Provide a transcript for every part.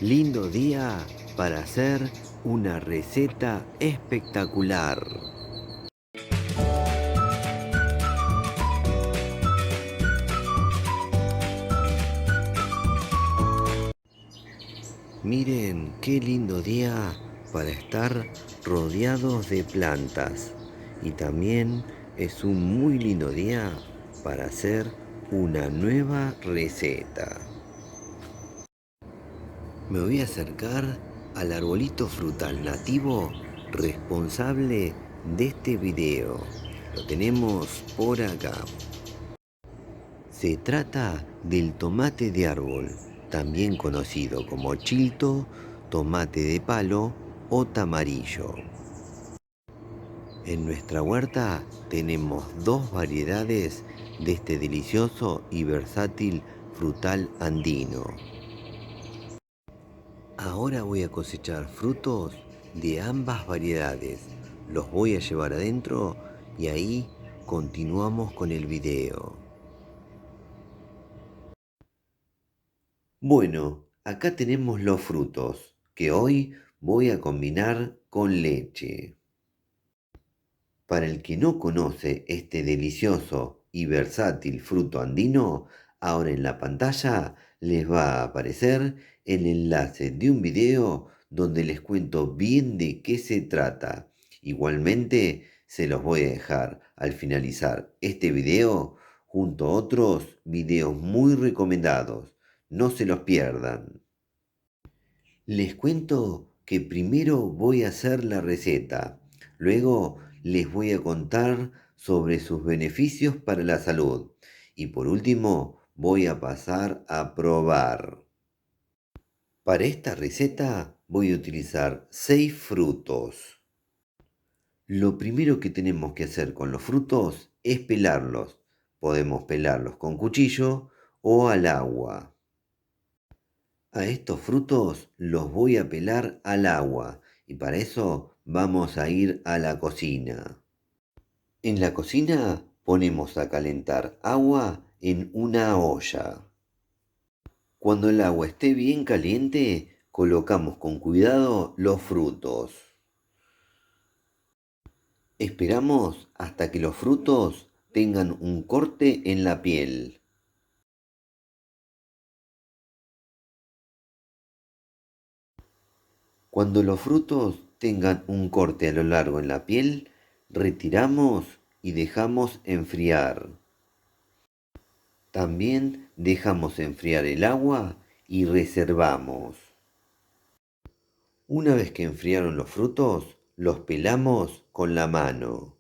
Lindo día para hacer una receta espectacular. Miren qué lindo día para estar rodeados de plantas. Y también es un muy lindo día para hacer una nueva receta. Me voy a acercar al arbolito frutal nativo responsable de este video. Lo tenemos por acá. Se trata del tomate de árbol, también conocido como chilto, tomate de palo o tamarillo. En nuestra huerta tenemos dos variedades de este delicioso y versátil frutal andino. Ahora voy a cosechar frutos de ambas variedades. Los voy a llevar adentro y ahí continuamos con el video. Bueno, acá tenemos los frutos que hoy voy a combinar con leche. Para el que no conoce este delicioso y versátil fruto andino, ahora en la pantalla les va a aparecer el enlace de un video donde les cuento bien de qué se trata. Igualmente se los voy a dejar al finalizar este video junto a otros videos muy recomendados. No se los pierdan. Les cuento que primero voy a hacer la receta, luego les voy a contar sobre sus beneficios para la salud y por último voy a pasar a probar. Para esta receta voy a utilizar 6 frutos. Lo primero que tenemos que hacer con los frutos es pelarlos. Podemos pelarlos con cuchillo o al agua. A estos frutos los voy a pelar al agua y para eso vamos a ir a la cocina. En la cocina ponemos a calentar agua en una olla. Cuando el agua esté bien caliente, colocamos con cuidado los frutos. Esperamos hasta que los frutos tengan un corte en la piel. Cuando los frutos tengan un corte a lo largo en la piel, retiramos y dejamos enfriar. También dejamos enfriar el agua y reservamos. Una vez que enfriaron los frutos, los pelamos con la mano.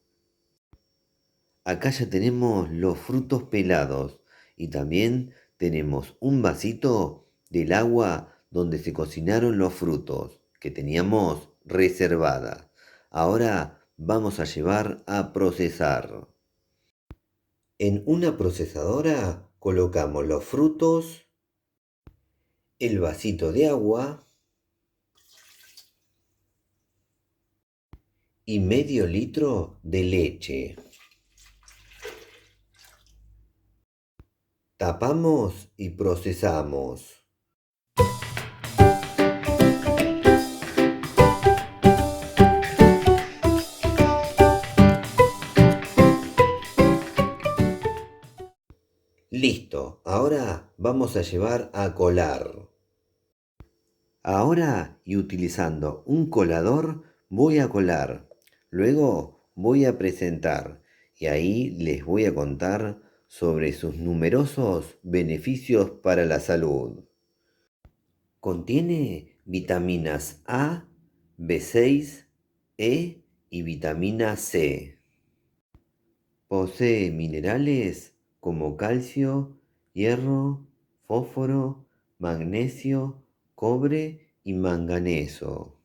Acá ya tenemos los frutos pelados y también tenemos un vasito del agua donde se cocinaron los frutos que teníamos reservada. Ahora vamos a llevar a procesar. En una procesadora colocamos los frutos, el vasito de agua y medio litro de leche. Tapamos y procesamos. Listo, ahora vamos a llevar a colar. Ahora y utilizando un colador voy a colar. Luego voy a presentar y ahí les voy a contar sobre sus numerosos beneficios para la salud. Contiene vitaminas A, B6, E y vitamina C. Posee minerales como calcio, hierro, fósforo, magnesio, cobre y manganeso.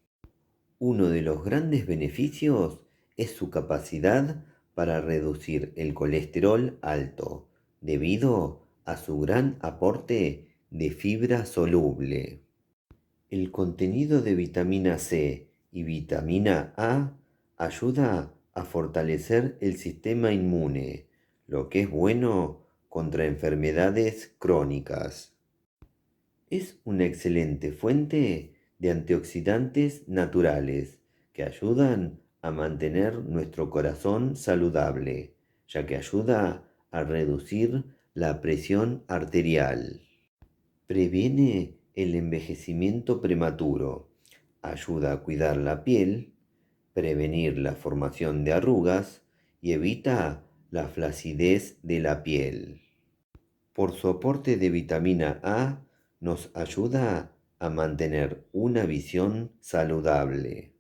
Uno de los grandes beneficios es su capacidad para reducir el colesterol alto, debido a su gran aporte de fibra soluble. El contenido de vitamina C y vitamina A ayuda a fortalecer el sistema inmune, lo que es bueno contra enfermedades crónicas. Es una excelente fuente de antioxidantes naturales que ayudan a mantener nuestro corazón saludable, ya que ayuda a reducir la presión arterial. Previene el envejecimiento prematuro, ayuda a cuidar la piel, prevenir la formación de arrugas y evita la flacidez de la piel. Por su aporte de vitamina A, nos ayuda a mantener una visión saludable.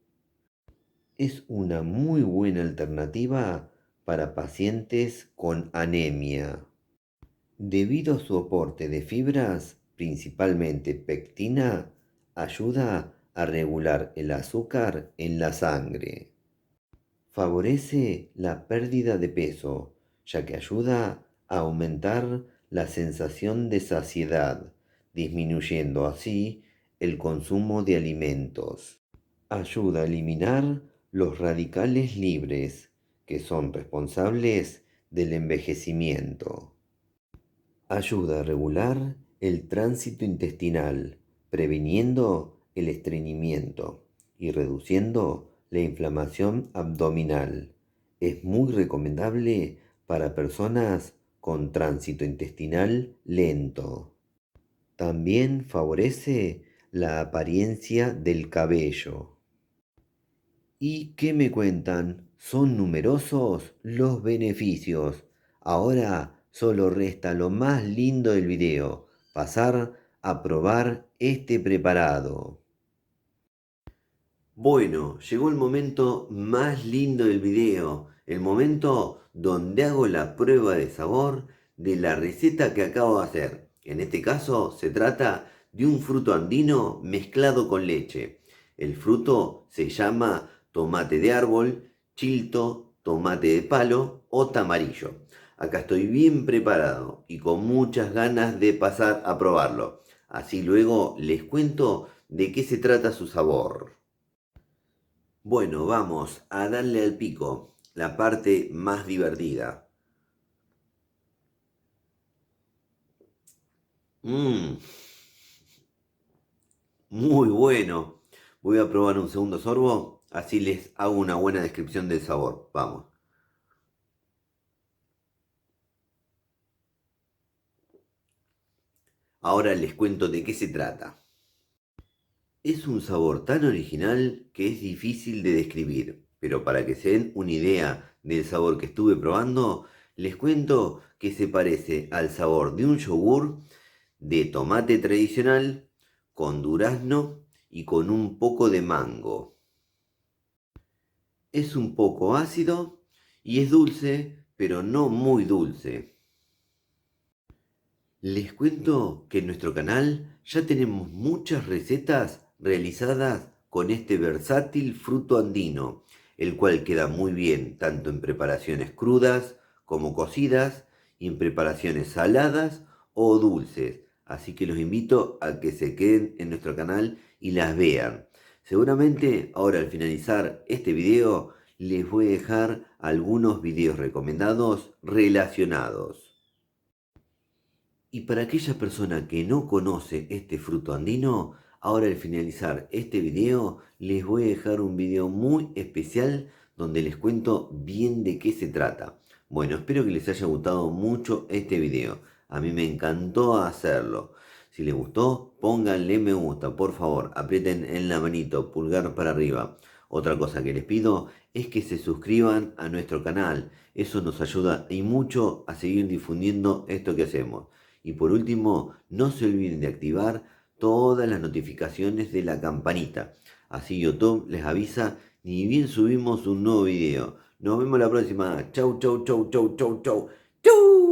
Es una muy buena alternativa para pacientes con anemia. Debido a su aporte de fibras, principalmente pectina, ayuda a regular el azúcar en la sangre. Favorece la pérdida de peso, ya que ayuda a aumentar la sensación de saciedad, disminuyendo así el consumo de alimentos. Ayuda a eliminar los radicales libres, que son responsables del envejecimiento. Ayuda a regular el tránsito intestinal, previniendo el estreñimiento y reduciendo la inflamación abdominal. Es muy recomendable para personas con tránsito intestinal lento. También favorece la apariencia del cabello. ¿Y qué me cuentan? Son numerosos los beneficios. Ahora solo resta lo más lindo del video, pasar a probar este preparado. Bueno, llegó el momento más lindo del video, el momento donde hago la prueba de sabor de la receta que acabo de hacer. En este caso se trata de un fruto andino mezclado con leche. El fruto se llama tomate de árbol, chilto, tomate de palo o tamarillo. Acá estoy bien preparado y con muchas ganas de pasar a probarlo. Así luego les cuento de qué se trata su sabor. Bueno, vamos a darle al pico, la parte más divertida. Mmm, muy bueno. Voy a probar un segundo sorbo, así les hago una buena descripción del sabor. Vamos. Ahora les cuento de qué se trata. Es un sabor tan original que es difícil de describir, pero para que se den una idea del sabor que estuve probando, les cuento que se parece al sabor de un yogur de tomate tradicional con durazno y con un poco de mango. Es un poco ácido y es dulce, pero no muy dulce. Les cuento que en nuestro canal ya tenemos muchas recetas realizadas con este versátil fruto andino, el cual queda muy bien tanto en preparaciones crudas como cocidas y en preparaciones saladas o dulces. Así que los invito a que se queden en nuestro canal y las vean. Seguramente ahora al finalizar este video les voy a dejar algunos videos recomendados relacionados. Y para aquella persona que no conoce este fruto andino, ahora al finalizar este video les voy a dejar un video muy especial donde les cuento bien de qué se trata. Bueno, espero que les haya gustado mucho este video. A mí me encantó hacerlo. Si les gustó, pónganle me gusta, por favor, aprieten en la manito, pulgar para arriba. Otra cosa que les pido es que se suscriban a nuestro canal. Eso nos ayuda y mucho a seguir difundiendo esto que hacemos. Y por último, no se olviden de activar todas las notificaciones de la campanita. Así YouTube les avisa ni bien subimos un nuevo video. Nos vemos la próxima. Chau, chau, chau, chau, chau, chau. ¡Chau!